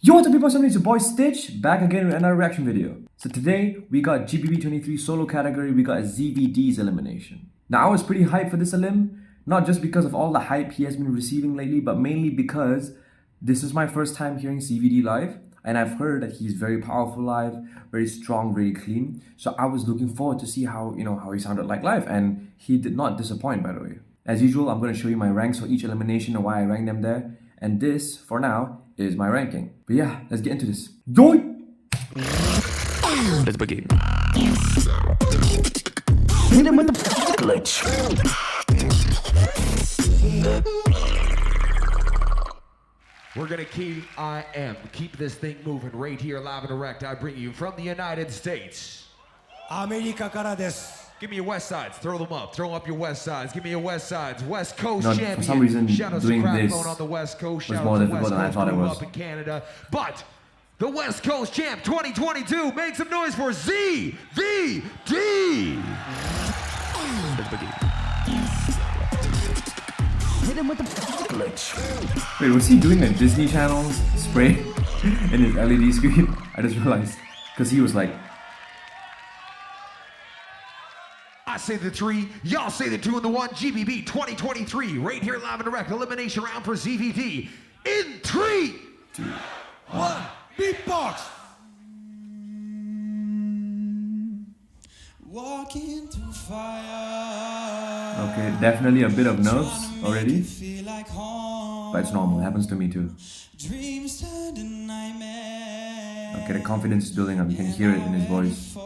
Yo, what's up people, it's your boy Stitch, back again with another reaction video. So today, we got GBB23 solo category, we got ZVD's Elimination. Now I was pretty hyped for this elim, not just because of all the hype he has been receiving lately, but mainly because this is my first time hearing ZVD live, and I've heard that he's very powerful live, very strong, very clean. So I was looking forward to see how he sounded like live, and he did not disappoint, by the way. As usual, I'm going to show you my ranks for each elimination and why I ranked them there, and this, for now, is my ranking. But yeah, let's get into this. Yo! Let's begin. Hit him with the glitch. We're gonna keep this thing moving right here live and direct. I bring you from the United States. アメリカからです。 Give me your west sides, throw them up, throw up your west sides. Give me your west sides, West Coast No, champion. for some reason, Shout out doing to this Crackbone on the West Coast. was Shout more out to difficult West than I Coast, thought it grew was. up in Canada. But the West Coast champ 2022, make some noise for ZVD. Let's begin. Hit him with the glitch. Wait, was he doing a Disney Channel spray in his LED screen? I just realized. Because he was like... I say the 3, y'all say the 2 and the 1. GBB 2023, right here live and direct. Elimination round for ZVD. In 3, 2, 1. Beatbox. Walking through fire. Okay, definitely a bit of nerves already. But it's normal, it happens to me too. Okay, the confidence is building up, you can hear it in his voice.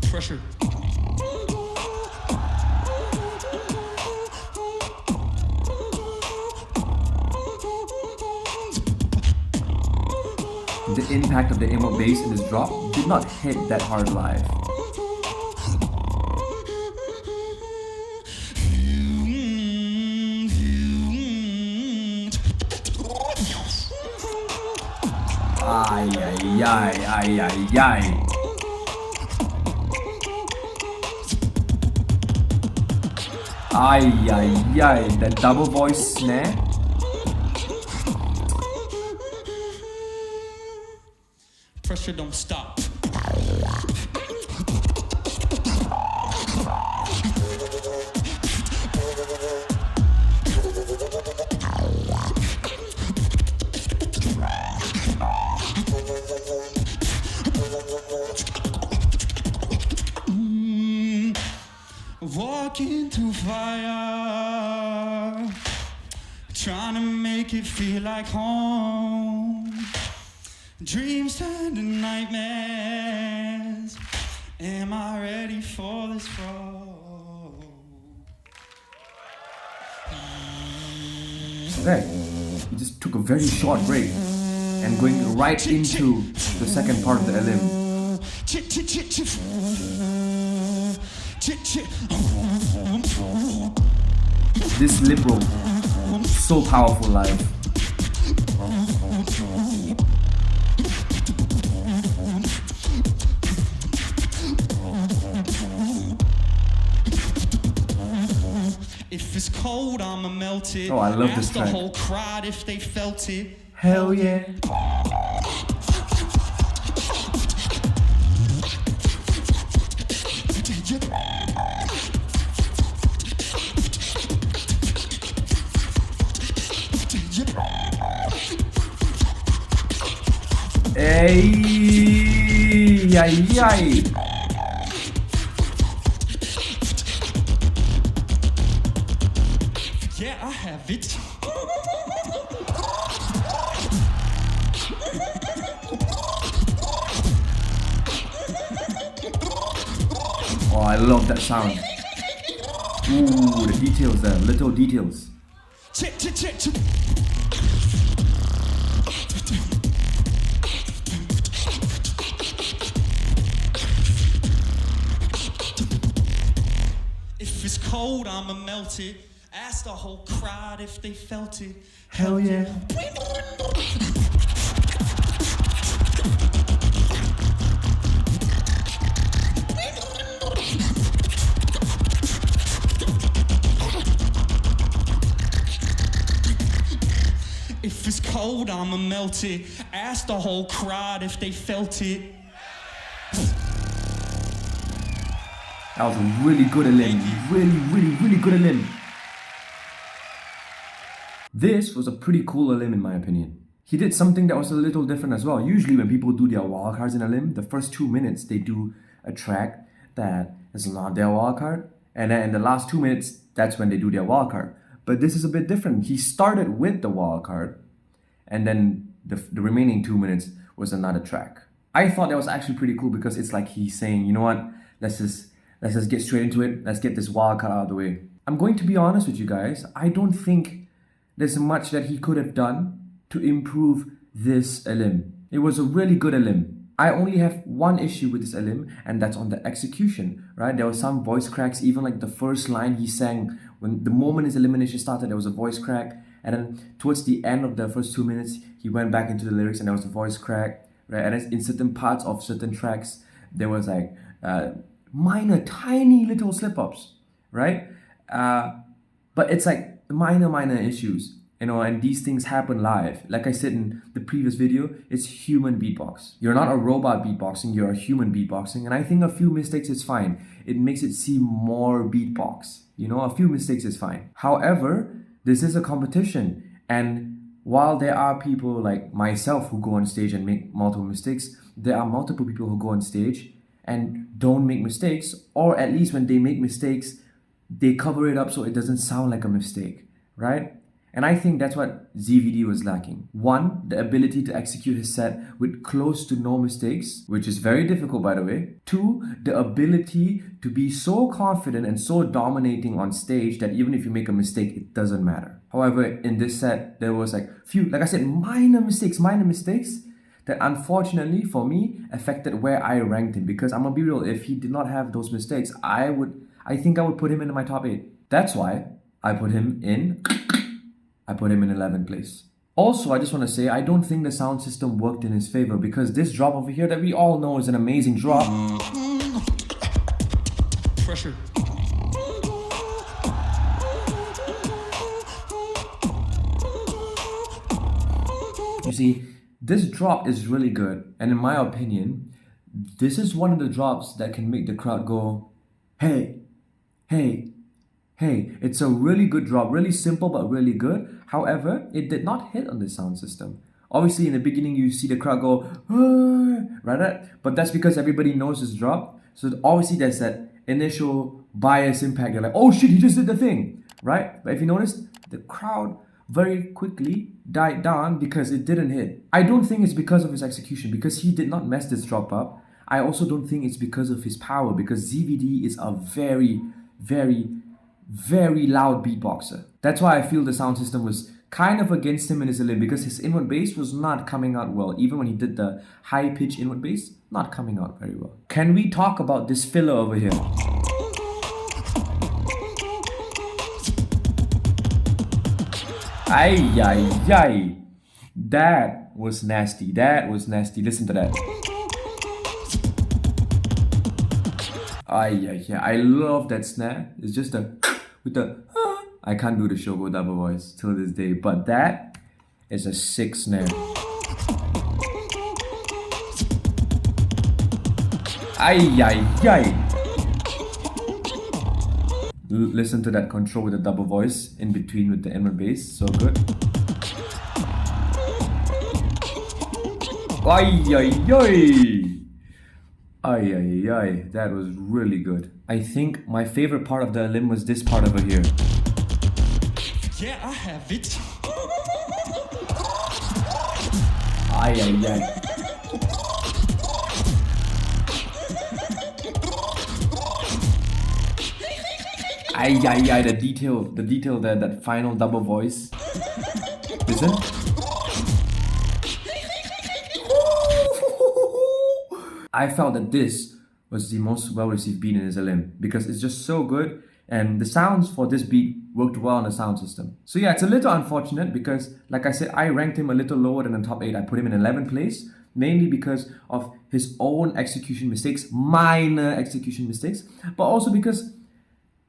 Pressure. The impact of the emote bass in this drop did not hit that hard live. Ay, ay, ay, ay, ay, ay. Ay, ay, ay, that double voice snare. Pressure don't stop. Walking through fire, trying to make it feel like home. Dreams turn to nightmares. Am I ready for this fall? Okay, he just took a very short break and going right into the second part of the elim. This lip roll, so powerful live. If it's cold, I'ma melt it. Oh, I love this Ask the track. whole crowd if they felt it. Hell yeah. Ay, ay, ay. Yeah, I have it. Oh, I love that sound. Ooh, the details there, little details. If it's cold, I'ma melt it. Asked the whole crowd if they felt it. Hell yeah. If it's cold, I'ma melt it. Asked the whole crowd if they felt it. That was a really good elim. Really good elim. This was a pretty cool elim in my opinion. He did something that was a little different as well. Usually when people do their wildcards in elim, the first 2 minutes they do a track that is not their wildcard. And then in the last 2 minutes, that's when they do their wildcard. But this is a bit different. He started with the wildcard and then the remaining 2 minutes was another track. I thought that was actually pretty cool because it's like he's saying, you know what, let's just get straight into it. Let's get this wildcard out of the way. I'm going to be honest with you guys. I don't think there's much that he could have done to improve this elim. It was a really good elim. I only have one issue with this elim, and that's on the execution, right? There were some voice cracks, even like the first line he sang, when the moment his elimination started, there was a voice crack. And then towards the end of the first 2 minutes, he went back into the lyrics and there was a voice crack, right? And then in certain parts of certain tracks, there was like minor, tiny little slip-ups, right? But it's like minor issues, you know, and these things happen live. Like I said in the previous video, it's human beatbox. You're not a robot beatboxing, you're a human beatboxing. And I think a few mistakes is fine. It makes it seem more beatbox. You know, a few mistakes is fine. However, this is a competition. And while there are people like myself who go on stage and make multiple mistakes, there are multiple people who go on stage and don't make mistakes, or at least when they make mistakes, they cover it up so it doesn't sound like a mistake, right? And I think that's what ZVD was lacking. One, the ability to execute his set with close to no mistakes, which is very difficult by the way. Two, the ability to be so confident and so dominating on stage that even if you make a mistake, it doesn't matter. However, in this set, there was like I said, minor mistakes that unfortunately for me affected where I ranked him. Because I'm gonna be real, if he did not have those mistakes, I think I would put him into my top 8. That's why I put him in 11th place. Also, I just want to say, I don't think the sound system worked in his favor because this drop over here that we all know is an amazing drop. Pressure. You see, this drop is really good. And in my opinion, this is one of the drops that can make the crowd go, hey, hey, hey. It's a really good drop, really simple but really good. However, it did not hit on the sound system. Obviously, in the beginning, you see the crowd go, right? But that's because everybody knows this drop. So obviously, there's that initial bias impact. You're like, oh shit, he just did the thing, right? But if you notice, the crowd very quickly died down because it didn't hit. I don't think it's because of his execution, because he did not mess this drop up. I also don't think it's because of his power, because ZVD is a very loud beatboxer. That's why I feel the sound system was kind of against him in his elim, because his inward bass was not coming out well. Even when he did the high pitch inward bass, not coming out very well. Can we talk about this filler over here? Ay. That was nasty. Listen to that. Ay. I love that snare. It's just with the I can't do the Shogo double voice till this day, but that is a sick snare. Ay. Listen to that control with the double voice in between with the inward bass, so good. Ay, that was really good. I think my favorite part of the elim was this part over here. Yeah, I have it. Ay. Ay, the detail, that final double voice. Listen. I felt that this was the most well-received beat in his elim because it's just so good. And the sounds for this beat worked well on the sound system. So yeah, it's a little unfortunate because, like I said, I ranked him a little lower than the top 8. I put him in 11th place, mainly because of his own execution mistakes, minor execution mistakes, but also because,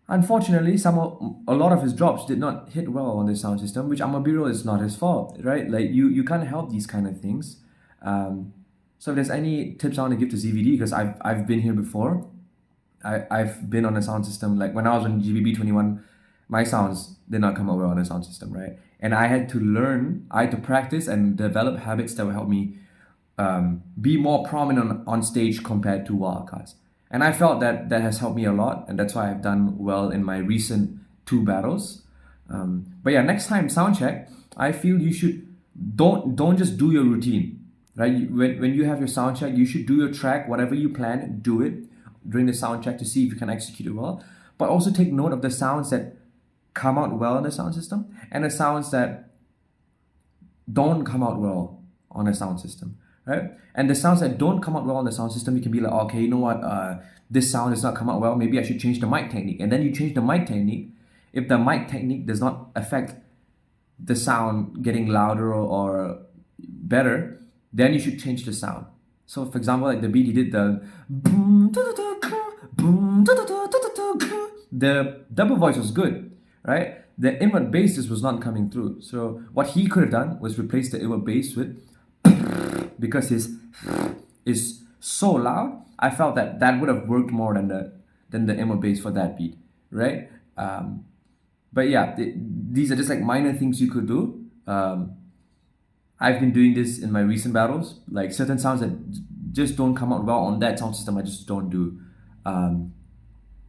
unfortunately, a lot of his drops did not hit well on the sound system, which, I'ma be real, is not his fault, right? Like, you can't help these kind of things. So if there's any tips I want to give to ZVD, because I've been here before, I've been on a sound system, like when I was on GBB 21, my sounds did not come out well on a sound system, right? And I had to practice and develop habits that will help me be more prominent on stage compared to wildcards. And I felt that has helped me a lot, and that's why I've done well in my recent 2 battles. But yeah, next time sound check, I feel you should don't just do your routine, right? When you have your sound check, you should do your track, whatever you plan, do it during the sound check to see if you can execute it well. But also take note of the sounds that come out well in the sound system and the sounds that don't come out well on a sound system, right? And the sounds that don't come out well on the sound system, you can be like, okay, you know what, this sound does not come out well, maybe I should change the mic technique. And then you change the mic technique. If the mic technique does not affect the sound getting louder or better, then you should change the sound. So for example, like the beat he did, the double voice was good, right? The inward bass just was not coming through. So what he could have done was replace the inward bass with, because his is so loud, I felt that would have worked more than the inward bass for that beat, right? But yeah, these are just like minor things you could do. I've been doing this in my recent battles, like certain sounds that just don't come out well on that sound system, I just don't do.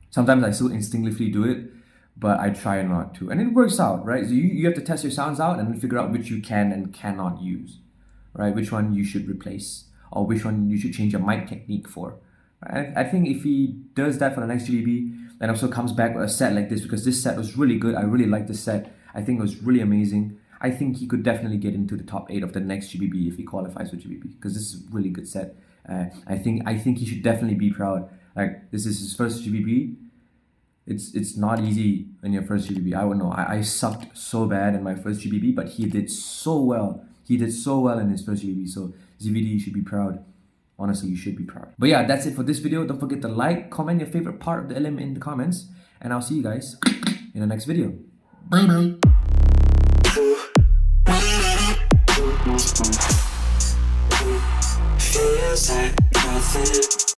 Sometimes I still instinctively do it, but I try not to. And it works out, right? So you have to test your sounds out and then figure out which you can and cannot use, right? Which one you should replace or which one you should change your mic technique for. I think if he does that for the next GBB, and also comes back with a set like this, because this set was really good. I really liked this set. I think it was really amazing. I think he could definitely get into the top 8 of the next GBB if he qualifies for GBB, because this is a really good set. I think he should definitely be proud. Like, this is his first GBB. It's not easy in your first GBB. I would know. I sucked so bad in my first GBB, but he did so well. He did so well in his first GBB. So ZVD, you should be proud. Honestly, you should be proud. But yeah, that's it for this video. Don't forget to like, comment your favorite part of the elim in the comments, and I'll see you guys in the next video. Bye bye.